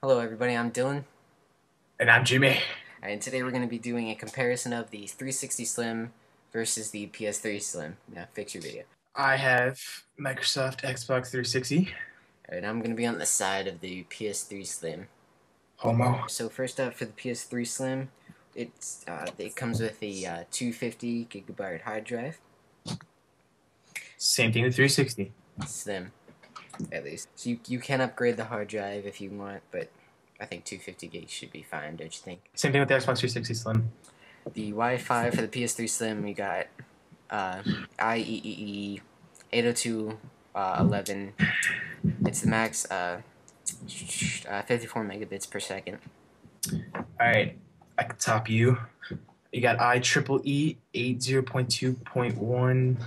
Hello everybody, I'm Dylan, And I'm Jimmy. and today we're going to be doing a comparison of the 360 Slim versus the PS3 Slim. Now, fix your video. I have Microsoft Xbox 360. Alright, I'm going to be on the side of the PS3 Slim. Homo. So first up for the PS3 Slim, it comes with a 250 gigabyte hard drive. Same thing with 360. Slim, at least. So you can upgrade the hard drive if you want, but I think 250 gigs should be fine, don't you think? Same thing with the Xbox 360 Slim. The Wi-Fi for the PS3 Slim, we got IEEE 802.11. It's the max 54 megabits per second. Alright, I can top you. You got IEEE 80.2.1.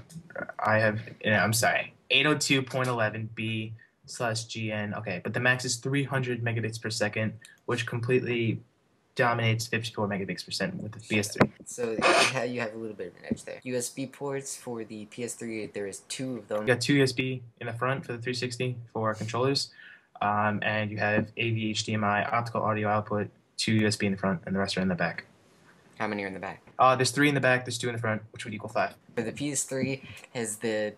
I'm sorry, 802.11b/GN. Okay, but the max is 300 megabits per second, which completely dominates 54 megabits per second with the PS3. So you have a little bit of an edge there. USB ports for the PS3, there is 2 of them. You got 2 USB in the front for the 360 for controllers, and you have AV HDMI optical audio output, 2 USB in the front, and the rest are in the back. How many are in the back? There's 3 in the back, there's 2 in the front, which would equal 5. For the PS3, has the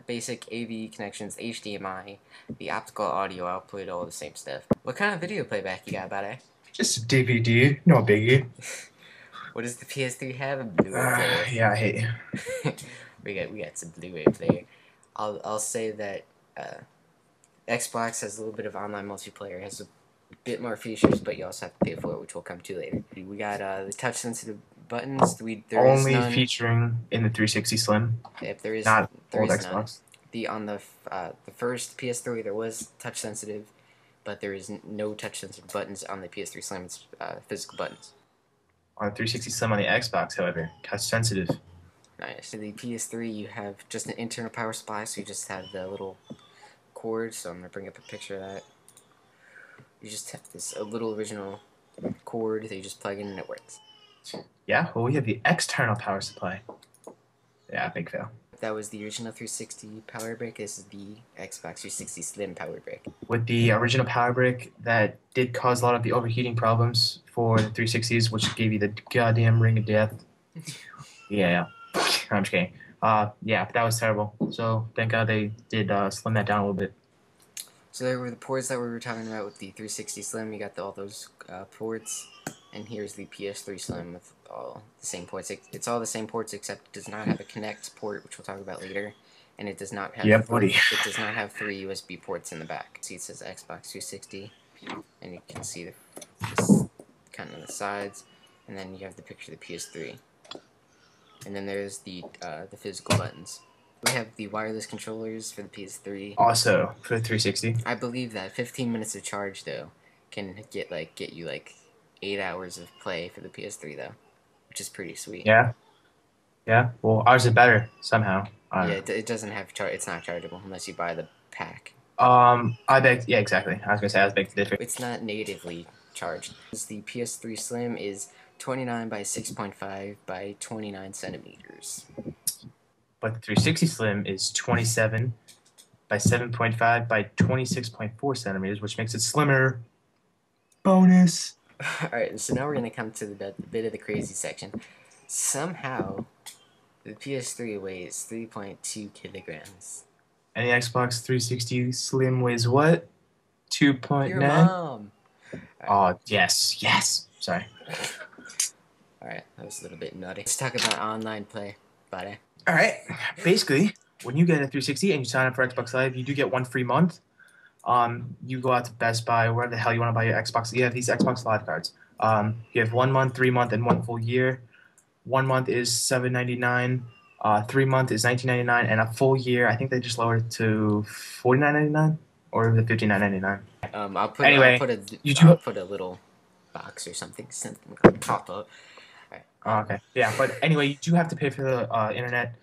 basic AV connections, HDMI, the optical audio output, all the same stuff. What kind of video playback you got, buddy? Just a DVD, no biggie. What does the PS3 have? A Blu-ray player. Yeah, I hate you. we got some Blu-ray player. I'll say that Xbox has a little bit of online multiplayer. It has a bit more features, but you also have to pay for it, which we'll come to later. We got the touch-sensitive buttons. There is Only none. featuring in the 360 Slim. If there is, not there old is Xbox. none. On the first PS3, there was touch-sensitive, but there is no touch-sensitive buttons on the PS3 Slim. It's physical buttons. On the 360 Slim on the Xbox, however, touch sensitive. Nice. For the PS3, you have just an internal power supply, so you just have the little cord. So I'm gonna bring up a picture of that. You just have a little original cord that you just plug in and it works. Yeah, well, we have the external power supply. Yeah, big fail. That was the original 360 power brick. This is the Xbox 360 Slim power brick. With the original power brick, that did cause a lot of the overheating problems for the 360s, which gave you the goddamn ring of death. Yeah, I'm just kidding. Yeah, that was terrible. So thank God they did slim that down a little bit. So there were the ports that we were talking about with the 360 Slim. You got all those ports, and here's the PS3 Slim with all the same ports. It's all the same ports except it does not have a Connect port, which we'll talk about later, and it does not have It does not have 3 USB ports in the back. See, it says Xbox 360, and you can see this kind of the sides, and then you have the picture of the PS3, and then there's the physical buttons. We have the wireless controllers for the PS3. Also for the 360. I believe that 15 minutes of charge though can get you 8 hours of play for the PS3 though, which is pretty sweet. Yeah. Yeah. Well, ours is better somehow. Yeah, it doesn't have it's not chargeable unless you buy the pack. I beg. Yeah, exactly. I was gonna say I was beg to differ. It's not natively charged. The PS3 Slim is 29 by 6.5 by 29 centimeters. But the 360 Slim is 27 by 7.5 by 26.4 centimeters, which makes it slimmer. Bonus. Alright, so now we're going to come to the bit of the crazy section. Somehow, the PS3 weighs 3.2 kilograms. And the Xbox 360 Slim weighs what? 2.9? Your mom! Oh, yes. Yes. Sorry. Alright, that was a little bit nutty. Let's talk about online play, buddy. Alright. Basically, when you get a 360 and you sign up for Xbox Live, you do get 1 free month. You go out to Best Buy, wherever the hell you want to buy your Xbox. You have these Xbox Live cards. You have 1 month, 3 month, and 1 full year. 1 month is $7.99. 3 month is $19.99, and a full year, I think they just lowered it to $49.99 or $59.99. I'll put a little box or something pop up. Right. Oh, okay. Yeah, but anyway, you do have to pay for the internet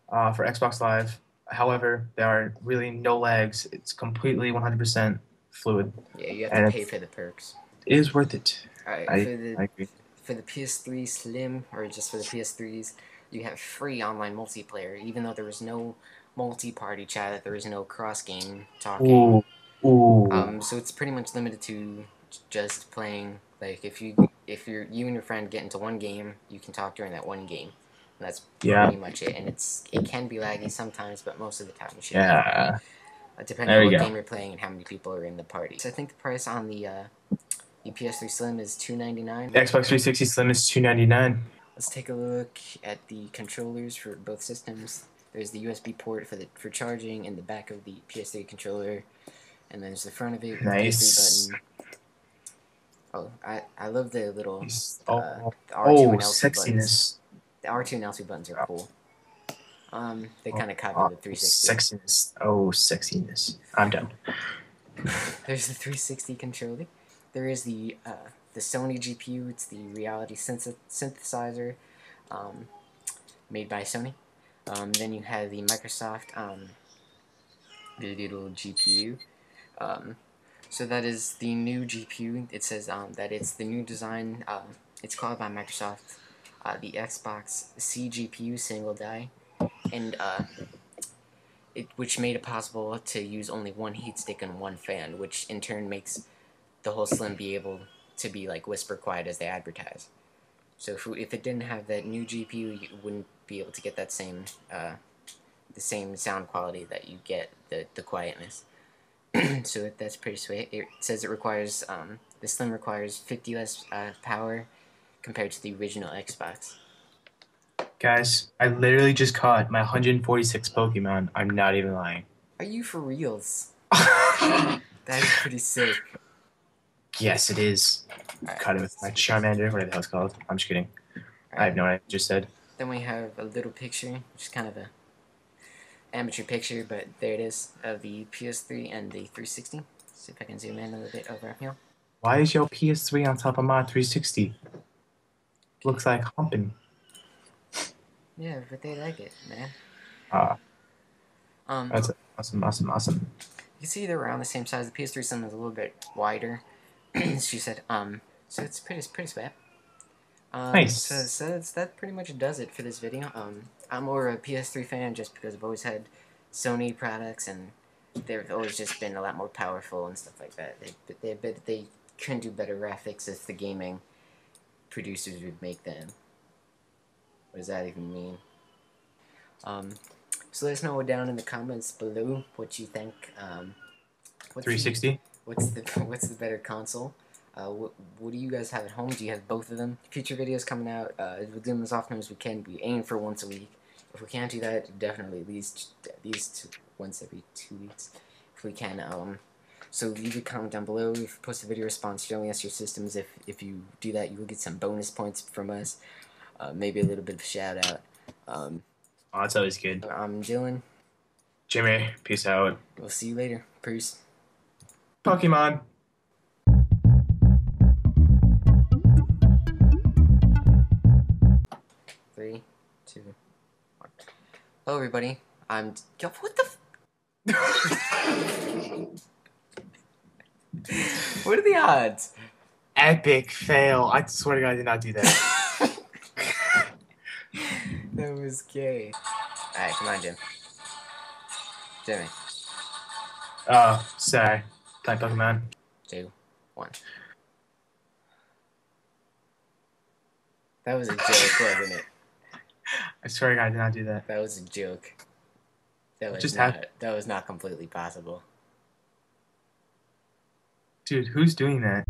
for Xbox Live. However, there are really no lags. It's completely 100% fluid. Yeah, you have to pay for the perks. It is worth it. Alright, I agree. For the PS3 Slim, or just for the PS3s, you have free online multiplayer, even though there was no multi-party chat, there was no cross-game talking. Ooh, Ooh. So it's pretty much limited to just playing. Like if you and your friend get into one game, you can talk during that one game. And that's Yeah. pretty much it. And it can be laggy sometimes, but most of the time it should be fine. Yeah. Depending There on we what go. game you're playing and how many people are in the party. So I think the price on the PS3 Slim is $299. The Xbox 360 Slim is $299. Let's take a look at the controllers for both systems. There's the USB port for charging in the back of the PS3 controller, and then there's the front of it with Nice. the PS3 button. Oh, I love the little Oh, the R2 and L2 buttons. sexiness. The R2 and L2 buttons are cool. They kind of copy Oh, the 360. sexiness. Oh, sexiness. I'm done. There's the 360 controller. There is the Sony GPU. It's the reality synthesizer, made by Sony. Then you have the Microsoft the little GPU. So that is the new GPU. It says that it's the new design. It's called by Microsoft the Xbox C GPU single die, and which made it possible to use only one heatstick and one fan, which in turn makes the whole Slim be able to be like whisper quiet as they advertise. So if it didn't have that new GPU, you wouldn't be able to get that same the same sound quality that you get the quietness. So that's pretty sweet. It says it requires the Slim requires 50 less power compared to the original Xbox. Guys, I literally just caught my 146 Pokemon. I'm not even lying. Are you for reals? That is pretty sick. Yes, it is. Right. Caught it with my Charmander, whatever the hell it's called. I'm just kidding. I have no idea what I just said. Then we have a little picture, which is kind of a amateur picture, but there it is, of the PS3 and the 360. See if I can zoom in a little bit over here. Why is your PS3 on top of my 360? Looks like humping. Yeah, but they like it, man. That's awesome. You can see they're around the same size. The PS3 Slim is a little bit wider. She said, so it's pretty sweet. Nice. So that pretty much does it for this video. I'm more a PS3 fan just because I've always had Sony products and they've always just been a lot more powerful and stuff like that. They couldn't do better graphics if the gaming producers would make them. What does that even mean? So let us know down in the comments below what you think. 360? What's the better console? What do you guys have at home? Do you have both of them? Future videos coming out. We'll do them as often as we can. We aim for once a week. If we can't do that, definitely at least once every 2 weeks, if we can. So leave a comment down below. If you post a video response showing us your systems, if you do that, you will get some bonus points from us. Maybe a little bit of a shout out. Oh, that's always good. I'm Dylan. Jimmy, peace out. We'll see you later. Peace. Pokemon. 3, 2, 1. Hello, everybody. Yo, what the? What are the odds? Epic fail. I swear to God, I did not do that. That was gay. Alright, come on, Jimmy. Oh, sorry. Play Pokemon. 2, 1. That was a joke, wasn't it? I swear to God, I did not do that. That was a joke. That was not completely possible. Dude, who's doing that?